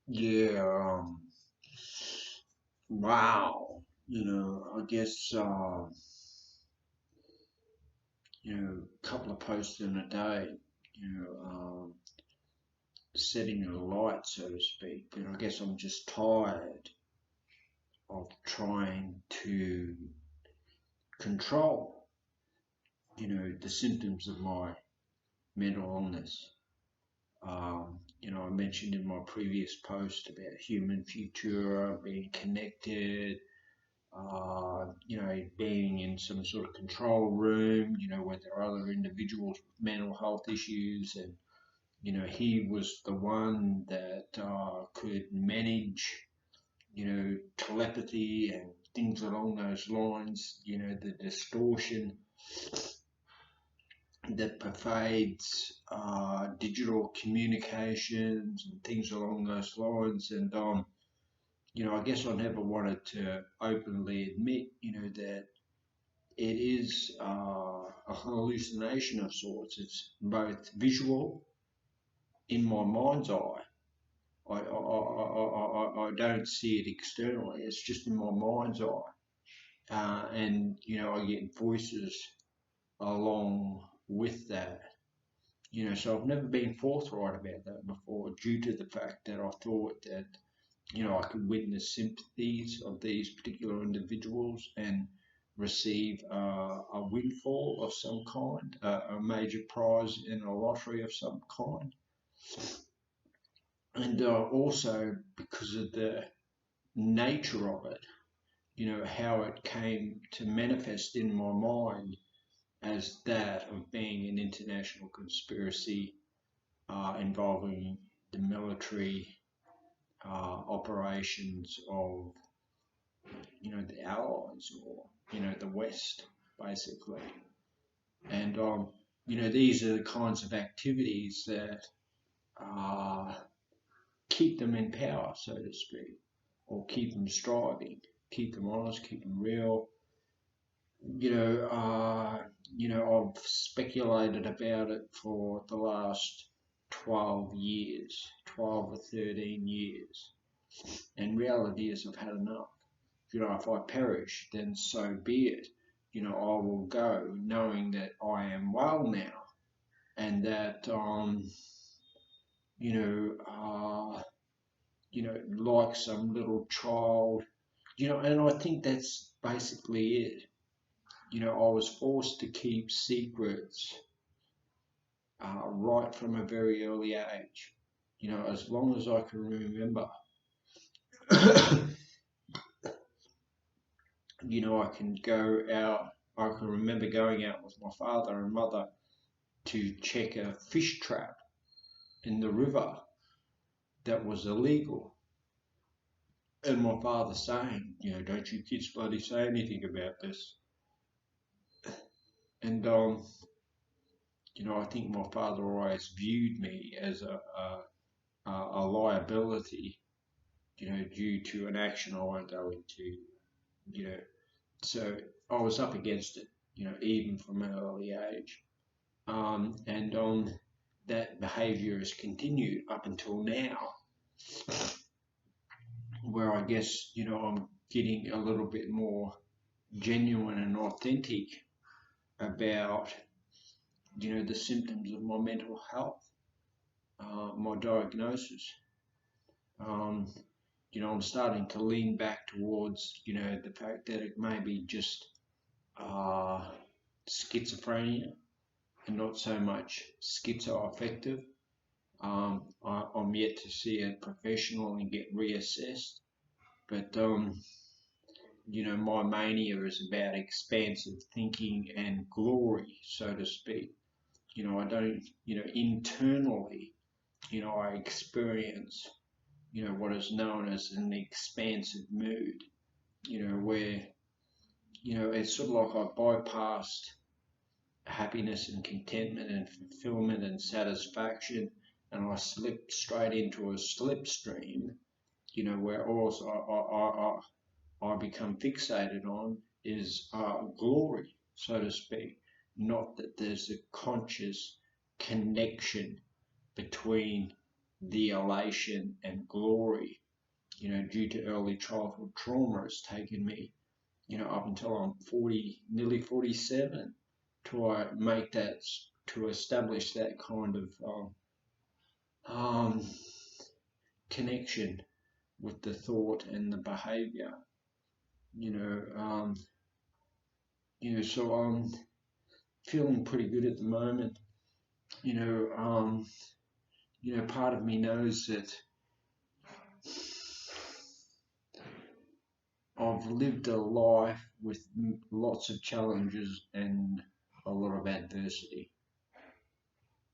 Yeah, wow. I guess, a couple of posts in a day, you know, setting a light, so to speak. But I guess I'm just tired of trying to control, the symptoms of my mental illness. I mentioned in my previous post about human future, being connected, being in some sort of control room, where there are other individuals with mental health issues. And, he was the one that could manage, telepathy and things along those lines, the distortion that pervades digital communications and things along those lines. And, I guess I never wanted to openly admit, that it is a hallucination of sorts. It's both visual in my mind's eye. I don't see it externally. It's just in my mind's eye. And, I get voices along with that. So I've never been forthright about that before due to the fact that I thought that, I could witness sympathies of these particular individuals and receive a windfall of some kind, a major prize in a lottery of some kind. And also because of the nature of it, how it came to manifest in my mind as that of being an international conspiracy involving the military operations of, the Allies or, the West, basically. And, these are the kinds of activities that uh, keep them in power, so to speak, or keep them striving, keep them honest, keep them real. I've speculated about it for the last 12 years, 12 or 13 years. And reality is I've had enough. If I perish, then so be it. I will go knowing that I am well now and that, you know, uh, like some little child, and I think that's basically it. I was forced to keep secrets right from a very early age. As long as I can remember, I can go out. I can remember going out with my father and mother to check a fish trap in the river that was illegal. And my father saying, don't you kids bloody say anything about this. And, I think my father always viewed me as a liability, due to an action I won't go into, you know. So I was up against it, even from an early age. And that behaviour has continued up until now, where I guess, I'm getting a little bit more genuine and authentic about, the symptoms of my mental health, my diagnosis. Um, I'm starting to lean back towards, the fact that it may be just uh, schizophrenia and not so much schizoaffective. I'm yet to see a professional and get reassessed, but my mania is about expansive thinking and glory, so to speak. I don't, internally, I experience, what is known as an expansive mood, where, it's sort of like I bypassed happiness and contentment and fulfillment and satisfaction, and I slipped straight into a slipstream, where all I become fixated on is glory, so to speak. Not that there's a conscious connection between the elation and glory, due to early childhood trauma has taken me, up until I'm 40, nearly 47, to establish that kind of um, connection with the thought and the behavior, you know, um, so I'm feeling pretty good at the moment, you know, um, part of me knows that I've lived a life with lots of challenges and a lot of adversity.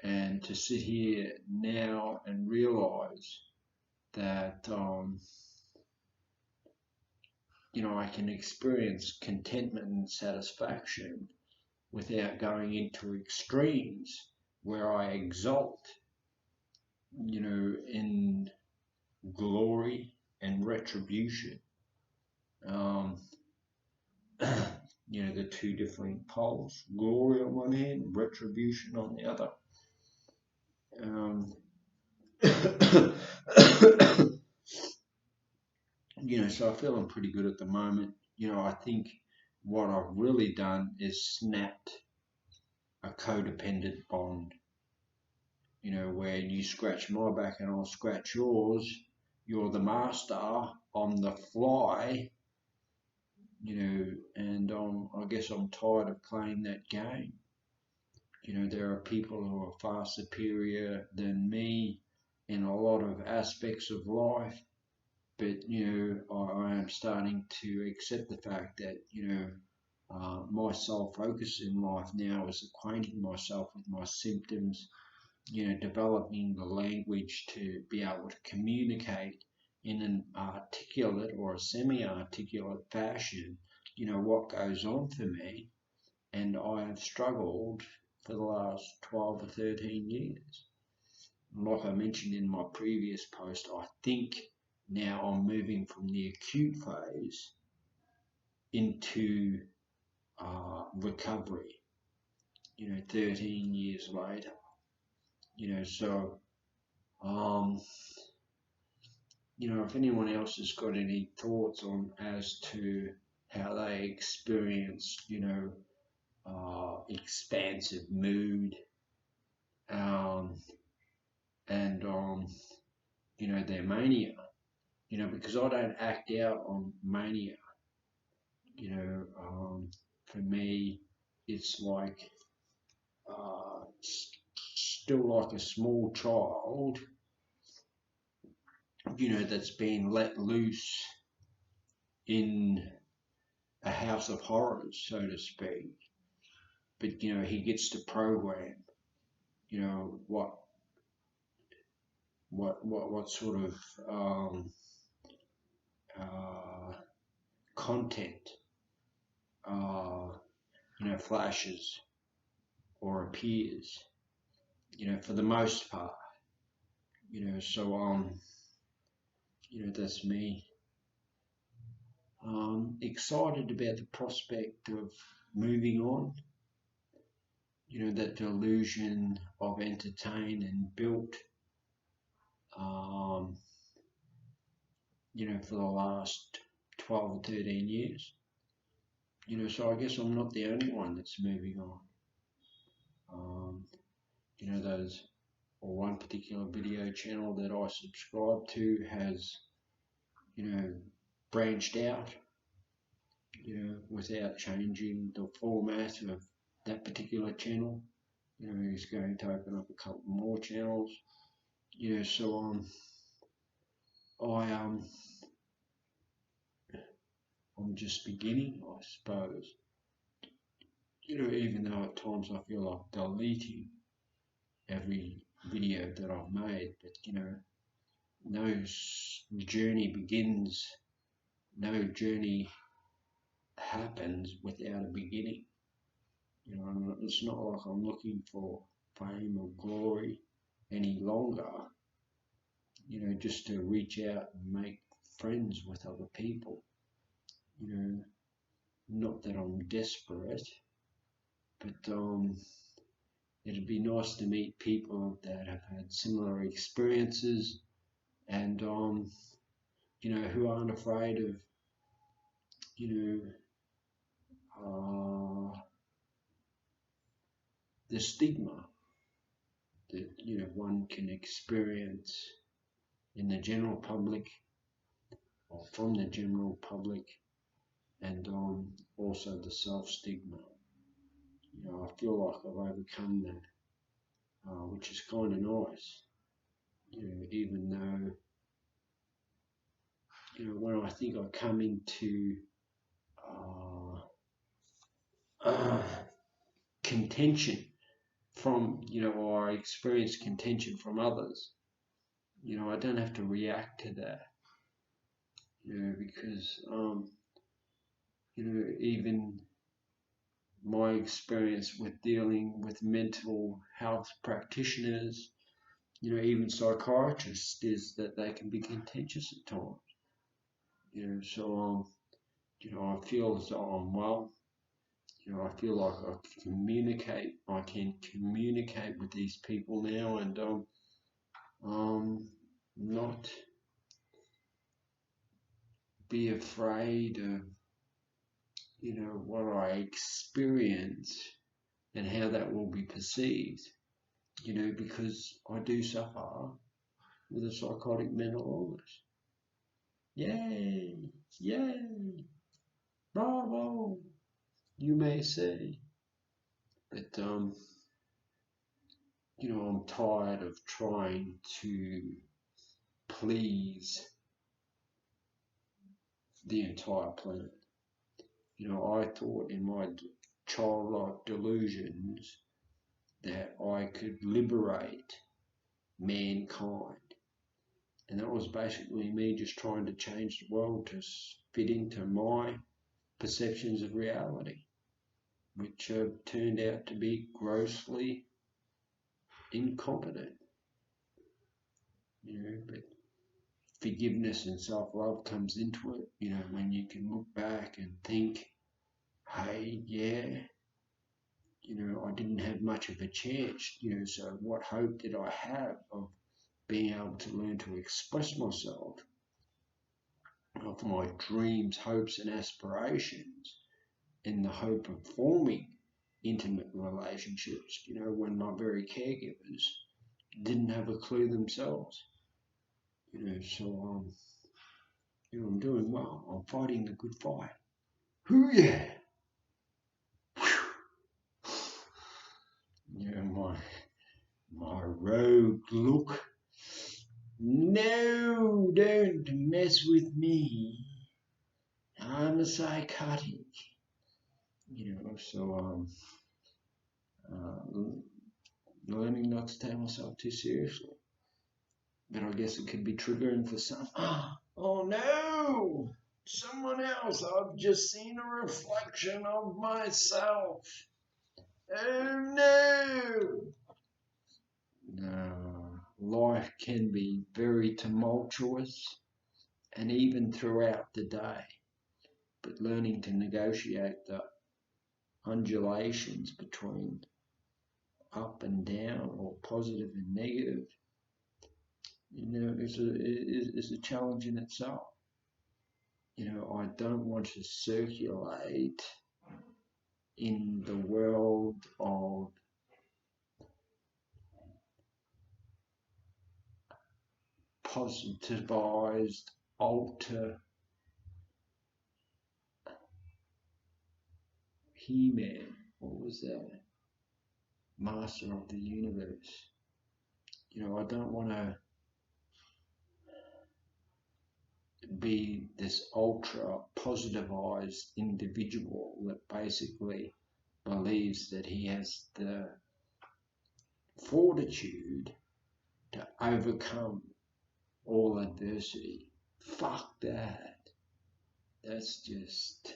And to sit here now and realize that, I can experience contentment and satisfaction without going into extremes where I exalt, in glory and retribution. Um, the two different poles, glory on one hand, retribution on the other. Um, so I'm feeling pretty good at the moment. I think what I've really done is snapped a codependent bond, where you scratch my back and I'll scratch yours. You're the master, I'm the fly, and I guess I'm tired of playing that game. There are people who are far superior than me in a lot of aspects of life, but I am starting to accept the fact that my sole focus in life now is acquainting myself with my symptoms, developing the language to be able to communicate in an articulate or a semi-articulate fashion, what goes on for me. And I have struggled for the last 12 or 13 years. Like I mentioned in my previous post, I think now I'm moving from the acute phase into recovery, 13 years later. So, if anyone else has got any thoughts on as to how they experience, expansive mood, and their mania, because I don't act out on mania. For me, it's like still like a small child, that's been let loose in a house of horrors, so to speak. But he gets to program, what sort of uh, content flashes or appears, for the most part, so that's me. Excited about the prospect of moving on, that delusion of entertained and built, for the last 12 or 13 years. So I guess I'm not the only one that's moving on. One particular video channel that I subscribe to has, branched out, without changing the format of that particular channel. He's going to open up a couple more channels. So I'm just beginning, I suppose. Even though at times I feel like deleting every video that I've made, but no journey begins, no journey happens without a beginning. It's not like I'm looking for fame or glory any longer, just to reach out and make friends with other people. Not that I'm desperate, but it'd be nice to meet people that have had similar experiences and who aren't afraid of you the stigma that one can experience in the general public or from the general public, and also the self-stigma. I feel like I've overcome that, which is kind of nice. Even though when I think I come into contention from or I experience contention from others, I don't have to react to that, because even my experience with dealing with mental health practitioners, even psychiatrists, is that they can be contentious at times. So I feel as though I'm well. I feel like I can communicate with these people now, and not be afraid of what I experience and how that will be perceived, because I do suffer with a psychotic mental illness. Yay! Yay! Bravo! You may say. But I'm tired of trying to please the entire planet. I thought in my childlike delusions that I could liberate mankind. And that was basically me just trying to change the world to fit into my perceptions of reality, which turned out to be grossly incompetent. But forgiveness and self-love comes into it, when you can look back and think, hey, yeah, I didn't have much of a chance, so what hope did I have of being able to learn to express myself, of my dreams, hopes and aspirations, in the hope of forming intimate relationships, when my very caregivers didn't have a clue themselves. So I'm doing well. I'm fighting the good fight. Hoo yeah! My rogue look. No, don't mess with me. I'm a psychotic. So learning not to take myself too seriously. But I guess it could be triggering for some. Oh no! Someone else. I've just seen a reflection of myself. Oh no! No. Life can be very tumultuous and even throughout the day. But learning to negotiate the undulations between up and down, or positive and negative, is a challenge in itself. I don't want to circulate in the world of positivized He-Man. What was that? Master of the universe. I don't want to be this ultra positivized individual that basically believes that he has the fortitude to overcome all adversity. Fuck that. That's just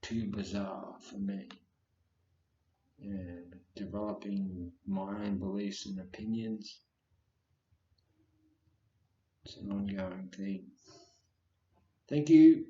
too bizarre for me. And developing my own beliefs and opinions, it's an ongoing thing. Thank you.